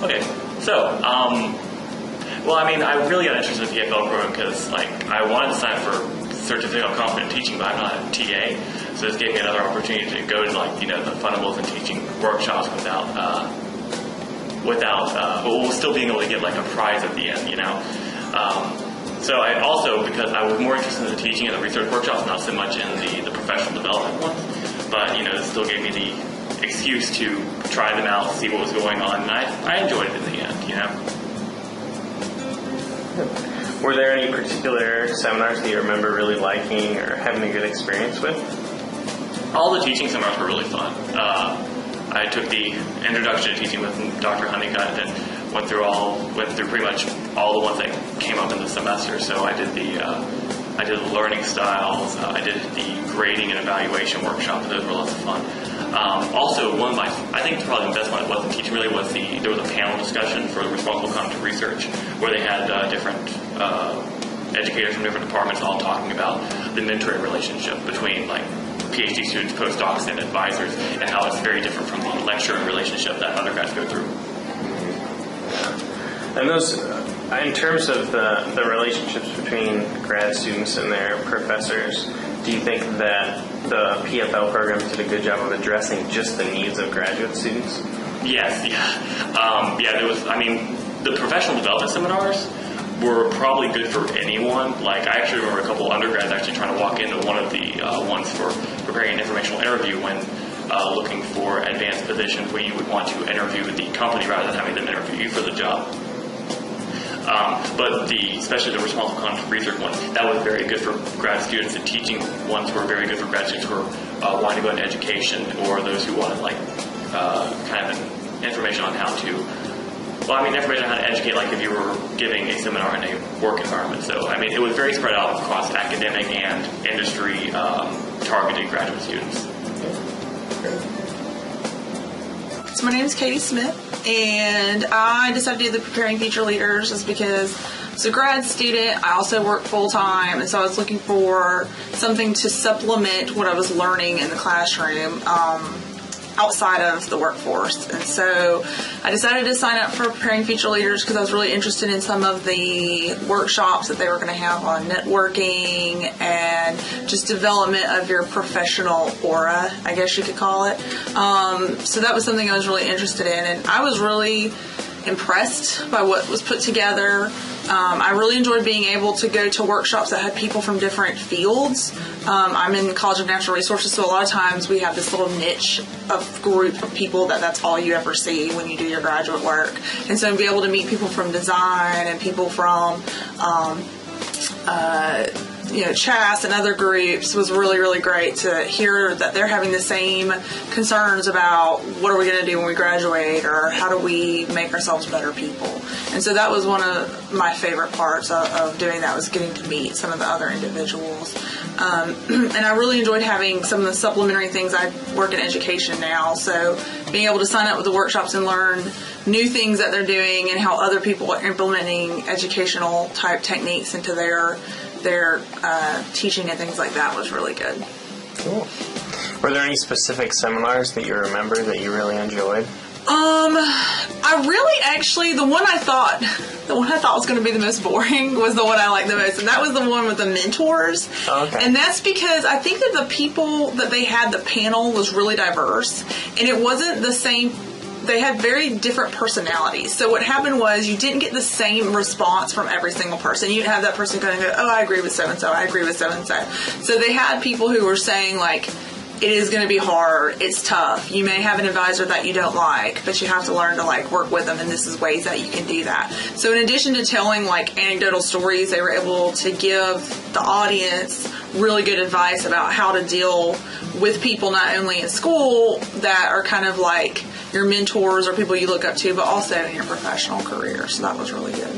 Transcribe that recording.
Okay. So, well, I mean, I really got interested in the PFL program because, like, I wanted to sign up for Certificate of Competent Teaching, but I'm not a TA. So this gave me another opportunity to go to, like, you know, the fundamentals and teaching workshops without well, still being able to get, like, a prize at the end, you know. So I also, because I was more interested in the teaching and the research workshops, not so much in the professional development ones, but, you know, it still gave me the excuse to try them out, see what was going on, and I enjoyed it in the end, you know. Were there any particular seminars that you remember really liking or having a good experience with? All the teaching seminars were really fun. I took the introduction to teaching with Dr. Honeycutt and went through pretty much all the ones that came up in the semester. So I did the learning styles. I did the grading and evaluation workshop. Those were lots of fun. Also, one of my, I think probably the best one that wasn't teaching really was there was a panel discussion for responsible content research where they had different educators from different departments all talking about the mentoring relationship between, like, PhD students, postdocs, and advisors, and how it's very different from the lecturing relationship that undergrads go through. And those, in terms of the relationships between grad students and their professors, do you think that the PFL program did a good job of addressing just the needs of graduate students? Yes, yeah. There was, I mean, the professional development seminars were probably good for anyone. Like, I actually remember a couple of undergrads actually trying to walk into one of the ones for preparing an informational interview when looking for advanced positions where you would want to interview the company rather than having them interview you for the job. But especially the responsible content research one, that was very good for grad students. The teaching ones were very good for grad students who were wanting to go into education, or those who wanted, like, kind of information on how to, information on how to educate, like if you were giving a seminar in a work environment. So, I mean, it was very spread out across academic and industry targeted graduate students. So my name is Katie Smith, and I decided to do the Preparing Future Leaders just because as a grad student, I also work full-time, and so I was looking for something to supplement what I was learning in the classroom outside of the workforce. And so I decided to sign up for Preparing Future Leaders because I was really interested in some of the workshops that they were going to have on networking and just development of your professional aura, I guess you could call it. So that was something I was really interested in, and I was really impressed by what was put together. I really enjoyed being able to go to workshops that had people from different fields. I'm in the College of Natural Resources, so a lot of times we have this little niche of group of people that's all you ever see when you do your graduate work. And so to be able to meet people from design and people from CHAS and other groups was really, really great to hear that they're having the same concerns about what are we going to do when we graduate, or how do we make ourselves better people. And so that was one of my favorite parts of doing that, was getting to meet some of the other individuals. And I really enjoyed having some of the supplementary things. I work in education now, so being able to sign up with the workshops and learn new things that they're doing and how other people are implementing educational type techniques into their teaching and things like that was really good. Cool. Were there any specific seminars that you remember that you really enjoyed? I really actually, the one I thought was going to be the most boring was the one I liked the most, and that was the one with the mentors. Oh, okay. And that's because I think that the people that they had, the panel was really diverse, and it wasn't the same. They had very different personalities. So what happened was you didn't get the same response from every single person. You didn't have that person going to go, oh, I agree with so-and-so, I agree with so-and-so. So they had people who were saying, like, it is going to be hard, it's tough. You may have an advisor that you don't like, but you have to learn to, like, work with them, and this is ways that you can do that. So in addition to telling, like, anecdotal stories, they were able to give the audience really good advice about how to deal with people not only in school that are kind of like your mentors or people you look up to, but also in your professional career. So that was really good.